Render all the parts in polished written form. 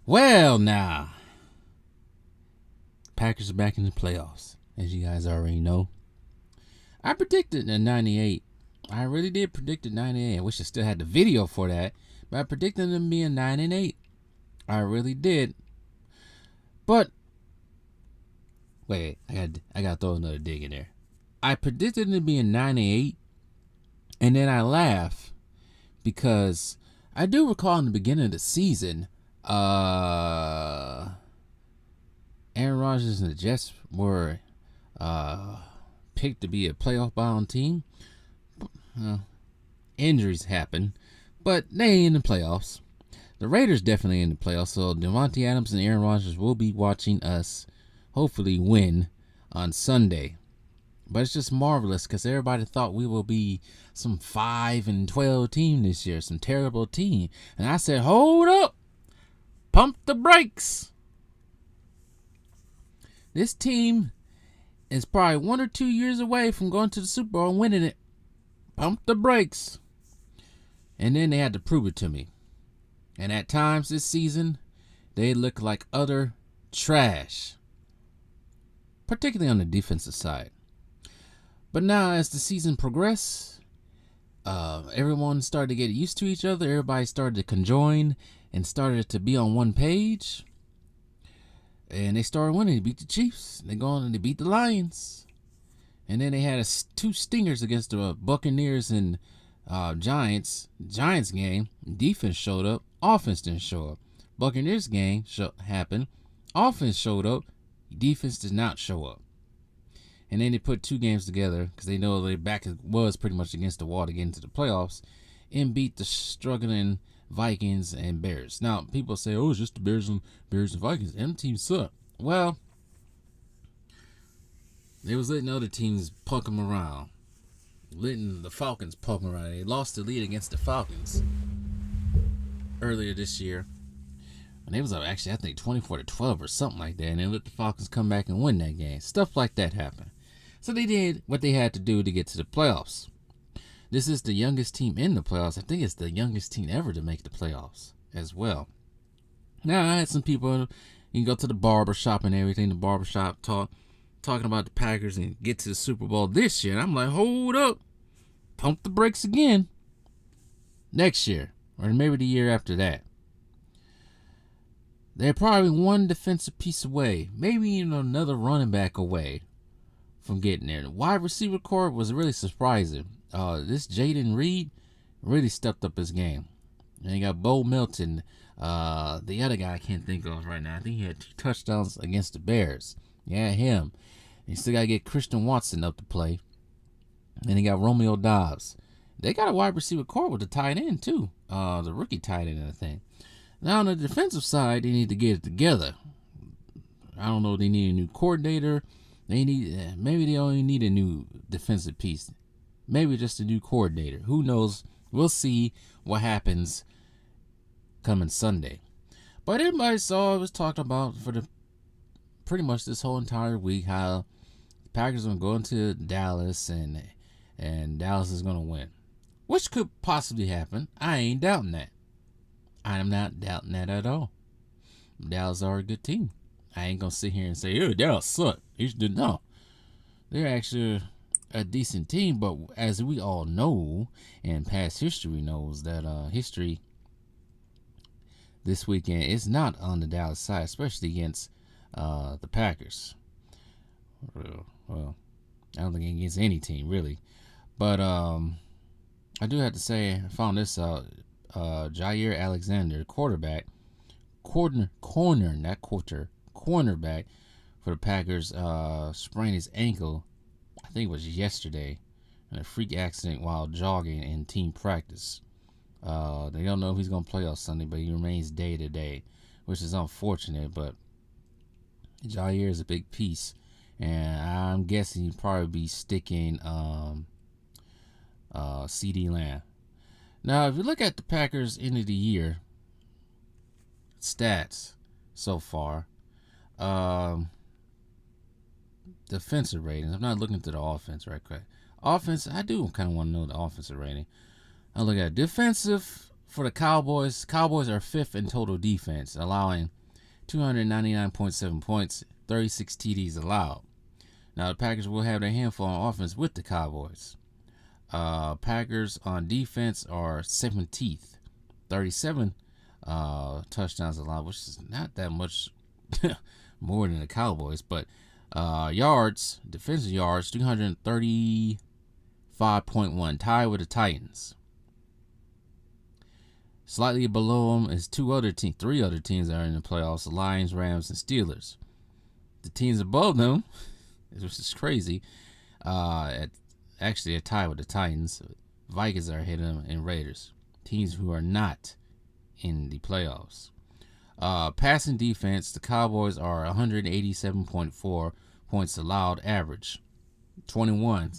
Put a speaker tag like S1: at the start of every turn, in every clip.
S1: Well, now, Packers are back in the playoffs, as you guys already know. I predicted in 98. I really did predict in 98. I wish I still had the video for that, but I predicted them being 9-8. I really did. But wait, I got to throw another dig in there. I predicted them being 9-8, and then I laugh because I do recall in the beginning of the season, Aaron Rodgers and the Jets were picked to be a playoff-bound team. Injuries happen, but they ain't in the playoffs. The Raiders definitely in the playoffs, so Devontae Adams and Aaron Rodgers will be watching us hopefully win on Sunday. But it's just marvelous because everybody thought we will be some 5-12 team this year, some terrible team. And I said, hold up, pump the brakes. This team is probably 1 or 2 years away from going to the Super Bowl and winning it. Pump the brakes. And then they had to prove it to me. And at times this season, they look like utter trash, particularly on the defensive side. But now as the season progressed, everyone started to get used to each other. Everybody started to conjoin and started to be on one page. And they started winning. They beat the Chiefs. They go on and they beat the Lions. And then they had 2 stingers against the Buccaneers and Giants. Giants game, defense showed up. Offense didn't show up. Buccaneers game happened. Offense showed up. Defense did not show up. And then they put 2 games together because they know their back was pretty much against the wall to get into the playoffs and beat the struggling Vikings and Bears. Now, people say, oh, it's just the Bears and Vikings. Them teams suck. Well, they was letting other teams punk them around. Letting the Falcons punk them around. They lost the lead against the Falcons earlier this year. And they was up actually, I think, 24-12 or something like that. And they let the Falcons come back and win that game. Stuff like that happened. So they did what they had to do to get to the playoffs. This is the youngest team in the playoffs. I think it's the youngest team ever to make the playoffs as well. Now, I had some people, you can go to the barber shop and everything, the barber shop talking about the Packers and get to the Super Bowl this year. And I'm like, hold up. Pump the brakes again. Next year, or maybe the year after that. They're probably one defensive piece away, maybe even another running back away from getting there. The wide receiver core was really surprising. This Jaden Reed really stepped up his game. And you got Bo Melton, the other guy I can't think of right now. I think he had 2 touchdowns against the Bears. Yeah, him. You still got to get Christian Watson up to play. And he got Romeo Dobbs. They got a wide receiver core with the tight end, too. The rookie tight end, I think. Now, on the defensive side, they need to get it together. I don't know if they need a new coordinator. Maybe they only need a new defensive piece. Maybe just a new coordinator. Who knows? We'll see what happens coming Sunday. But everybody saw, it was talked about for pretty much this whole entire week, how the Packers are going to go into Dallas and Dallas is going to win. Which could possibly happen. I ain't doubting that. I'm not doubting that at all. Dallas are a good team. I ain't going to sit here and say, oh, Dallas suck. No. They're actually a decent team, but as we all know, and past history knows, that history this weekend is not on the Dallas side, especially against the Packers. Well, I don't think against any team, really. But I do have to say, I found this out. Jair Alexander, cornerback for the Packers, sprained his ankle, I think it was yesterday, in a freak accident while jogging in team practice. They don't know if he's going to play on Sunday, but he remains day to day, which is unfortunate, but Jair is a big piece, and I'm guessing he'd probably be sticking CD Lamb. Now, if you look at the Packers' end of the year stats so far, defensive ratings. I'm not looking to the offense right quick. Offense, I do kind of want to know the offensive rating. I look at defensive For the Cowboys, Cowboys are fifth in total defense, allowing 299.7 points, 36 TDs allowed. Now the Packers will have their handful on offense with the Cowboys. Packers on defense are 17th, 37 touchdowns allowed, which is not that much more than the Cowboys, but yards, defensive yards, 335.1, tied with the Titans. Slightly below them is three other teams that are in the playoffs: the Lions, Rams, and Steelers. The teams above them, which is crazy, actually are tied with the Titans. Vikings are ahead of them, and Raiders, teams who are not in the playoffs. Passing defense, the Cowboys are 187.4 points allowed average, 21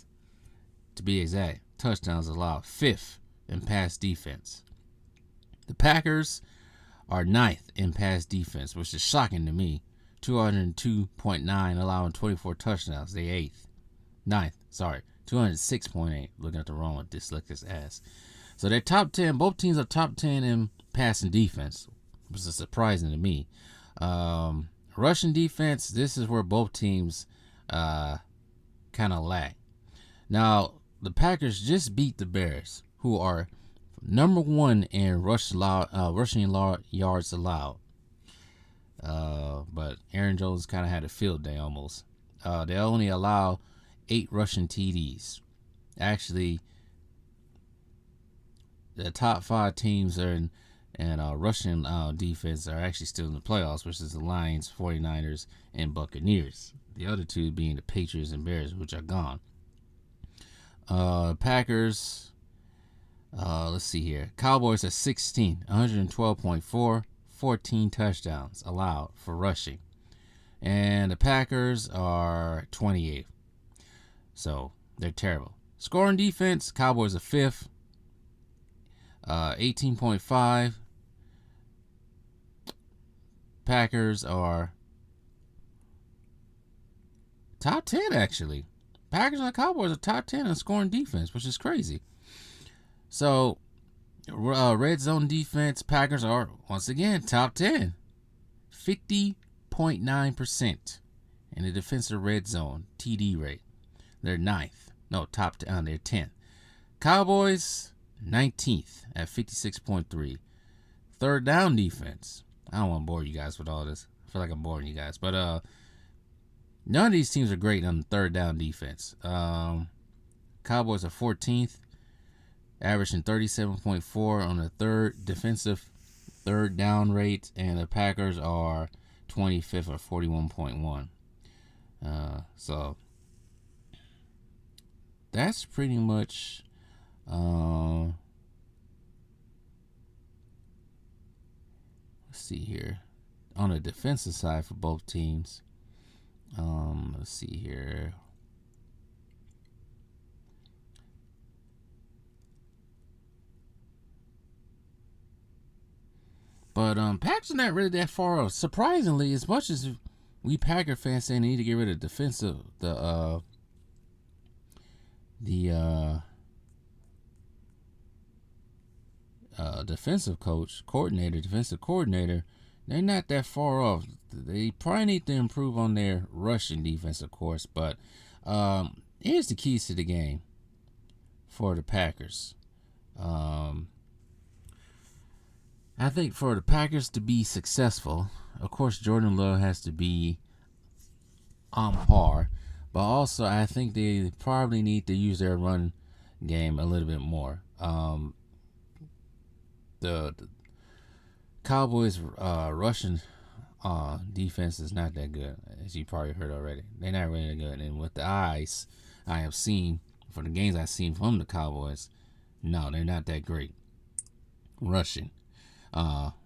S1: to be exact touchdowns allowed, fifth in pass defense. The Packers are ninth in pass defense, which is shocking to me. 202.9, allowing 24 touchdowns. They eighth. Ninth, 206.8. Looking at the wrong dyslexic ass. So they're top 10. Both teams are top 10 in passing defense, which is surprising to me. Rushing defense, this is where both teams kind of lack. Now, the Packers just beat the Bears, who are number one in rushing yards allowed. But Aaron Jones kind of had a field day almost. They only allow 8 rushing TDs. Actually, the top 5 teams are in rushing defense are actually still in the playoffs, which is the Lions, 49ers, and Buccaneers. The other two being the Patriots and Bears, which are gone. Packers, let's see here. Cowboys are 16, 112.4, 14 touchdowns allowed for rushing. And the Packers are 28th. So they're terrible. Scoring defense, Cowboys are 5th, 18.5. Packers are top 10 actually. Packers and Cowboys are top 10 in scoring defense, which is crazy. So, red zone defense, Packers are, once again, top 10. 50.9% in the defensive red zone TD rate. They're 9th. No, top 10. They're 10th. Cowboys, 19th at 56.3. Third down defense. I don't want to bore you guys with all this. I feel like I'm boring you guys. But none of these teams are great on the third down defense. Cowboys are 14th, averaging 37.4 on the third defensive third down rate, and the Packers are 25th at 41.1. So that's pretty much let's see here on the defensive side for both teams. Let's see here. But Packers are not really that far off. Surprisingly, as much as we Packer fans say they need to get rid of defensive defensive coordinator, they're not that far off. They probably need to improve on their rushing defense, of course. But here's the keys to the game for the Packers. I think for the Packers to be successful, of course, Jordan Love has to be on par. But also, I think they probably need to use their run game a little bit more. The Cowboys' rushing defense is not that good, as you probably heard already. They're not really good. And with the eyes I have seen, for the games I've seen from the Cowboys, no, they're not that great. Rushing.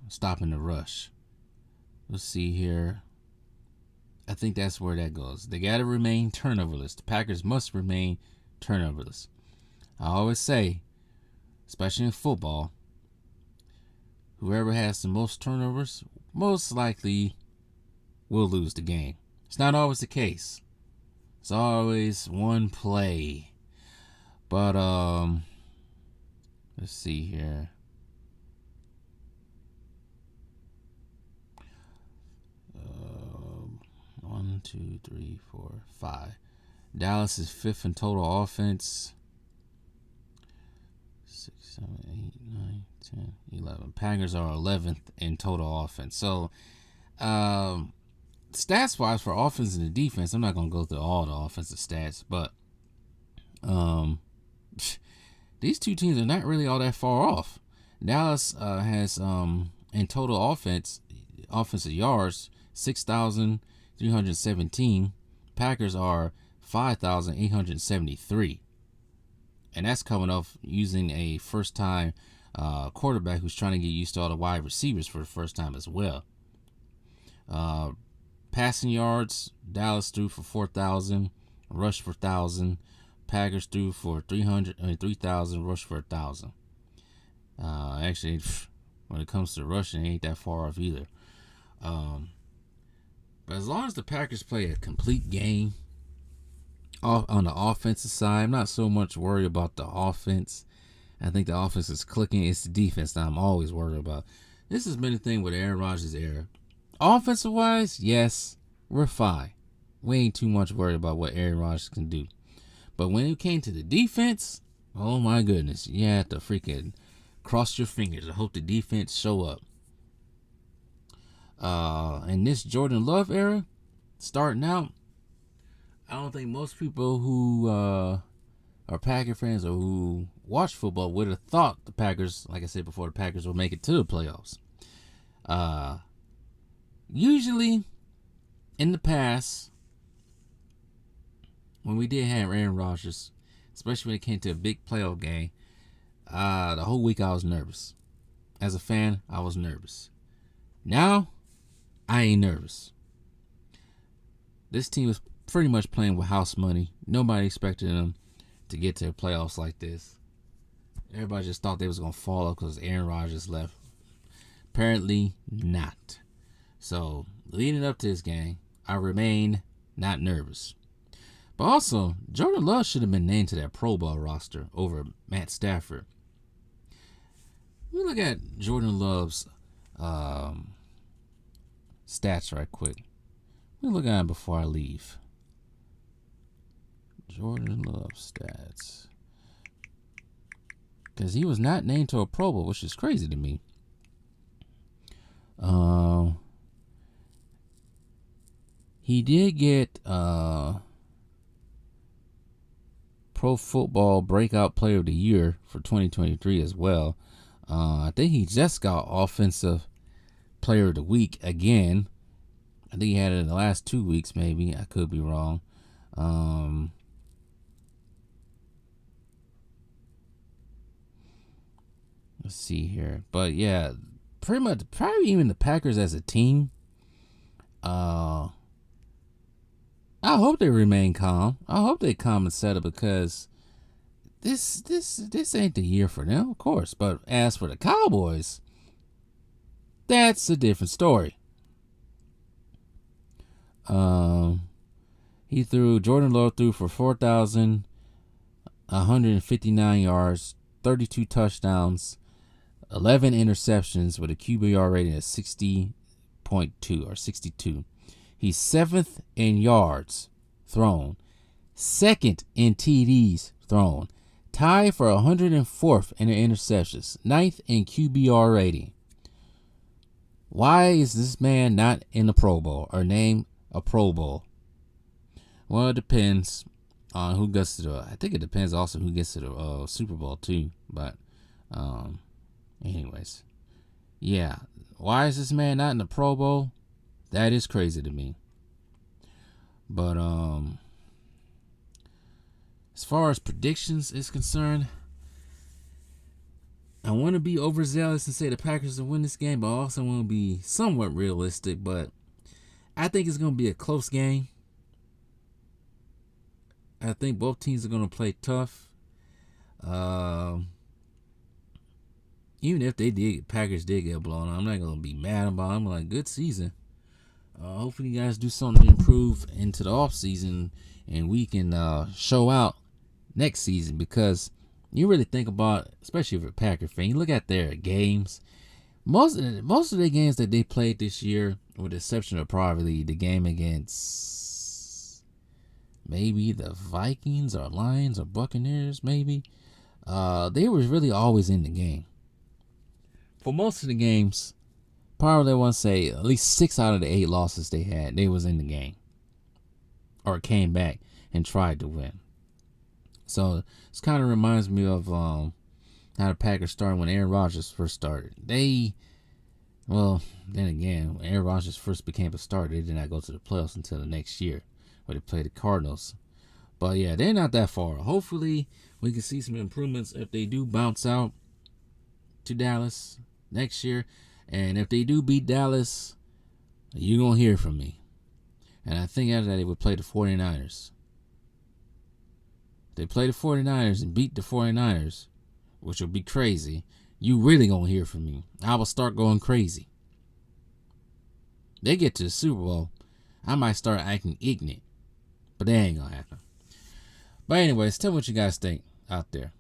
S1: Stopping the rush. Let's see here. I think that's where that goes. They got to remain turnoverless. The Packers must remain turnoverless. I always say, especially in football, whoever has the most turnovers most likely will lose the game. It's not always the case. It's always one play. But let's see here. 2, 3, 4, 5. Dallas is 5th in total offense. 6, 7, 8, 9, 10, 11. Packers are 11th in total offense. So, stats wise for offense and the defense, I'm not gonna go through all the offensive stats, but these two teams are not really all that far off. Dallas has in total offensive yards 6,317. Packers are 5,873, and that's coming off using a first-time quarterback who's trying to get used to all the wide receivers for the first time as well. Passing yards, Dallas threw for 4,000, rushed for 1,000. Packers threw for 3,000, rushed for 1,000. Actually, when it comes to rushing, it ain't that far off either. But as long as the Packers play a complete game on the offensive side, I'm not so much worried about the offense. I think the offense is clicking. It's the defense that I'm always worried about. This has been the thing with Aaron Rodgers' era. Offensive-wise, yes, we're fine. We ain't too much worried about what Aaron Rodgers can do. But when it came to the defense, oh my goodness, you had to freaking cross your fingers and hope the defense show up. In this Jordan Love era, starting out, I don't think most people who are Packer fans or who watch football would have thought the Packers, like I said before, the Packers will make it to the playoffs. Usually, in the past, when we did have Aaron Rodgers, especially when it came to a big playoff game, the whole week I was nervous. As a fan, I was nervous. Now, I ain't nervous. This team is pretty much playing with house money. Nobody expected them to get to the playoffs like this. Everybody just thought they was going to fall off because Aaron Rodgers left. Apparently not. So, leading up to this game, I remain not nervous. But also, Jordan Love should have been named to that Pro Bowl roster over Matt Stafford. Let me look at Jordan Love's stats right quick. Let me look at him before I leave. Jordan Love stats. Because he was not named to a Pro Bowl, which is crazy to me. He did get Pro Football Breakout Player of the Year for 2023 as well. I think he just got Offensive Player of the Week again. I think he had it in the last 2 weeks, maybe. I could be wrong. Let's see here. But yeah, pretty much, probably even the Packers as a team. I hope they remain calm. I hope they calm and settle because this ain't the year for them, of course. But as for the Cowboys, that's a different story. Jordan Love threw for 4,159 yards, 32 touchdowns, 11 interceptions with a QBR rating of 60.2 or 62. He's 7th in yards thrown, 2nd in TDs thrown, tied for 104th in the interceptions, 9th in QBR rating. Why is this man not in the Pro Bowl or named a Pro Bowl? Well, it depends on who gets to the. I think it depends also who gets to the Super Bowl too. But, anyways, yeah. Why is this man not in the Pro Bowl? That is crazy to me. But as far as predictions is concerned, I want to be overzealous and say the Packers will win this game, but I also want to be somewhat realistic. But I think it's going to be a close game. I think both teams are going to play tough. Even if Packers did get blown out, I'm not going to be mad about it. I'm like, good season. Hopefully you guys do something to improve into the off season and we can show out next season, because you really think about, especially if you're a Packer fan, you look at their games. Most of the games that they played this year, with the exception of probably the game against maybe the Vikings or Lions or Buccaneers, maybe. They were really always in the game. For most of the games, probably I want to say at least 6 out of the 8 losses they had, they was in the game. Or came back and tried to win. So this kind of reminds me of how the Packers started when Aaron Rodgers first started. Well, then again, when Aaron Rodgers first became a starter, they did not go to the playoffs until the next year, where they played the Cardinals. But yeah, they're not that far. Hopefully, we can see some improvements if they do bounce out to Dallas next year. And if they do beat Dallas, you're going to hear from me. And I think after that, they would play the 49ers. If they play the 49ers and beat the 49ers, which will be crazy, you really going to hear from me. I will start going crazy. They get to the Super Bowl, I might start acting ignorant. But that ain't going to happen. But anyways, tell me what you guys think out there.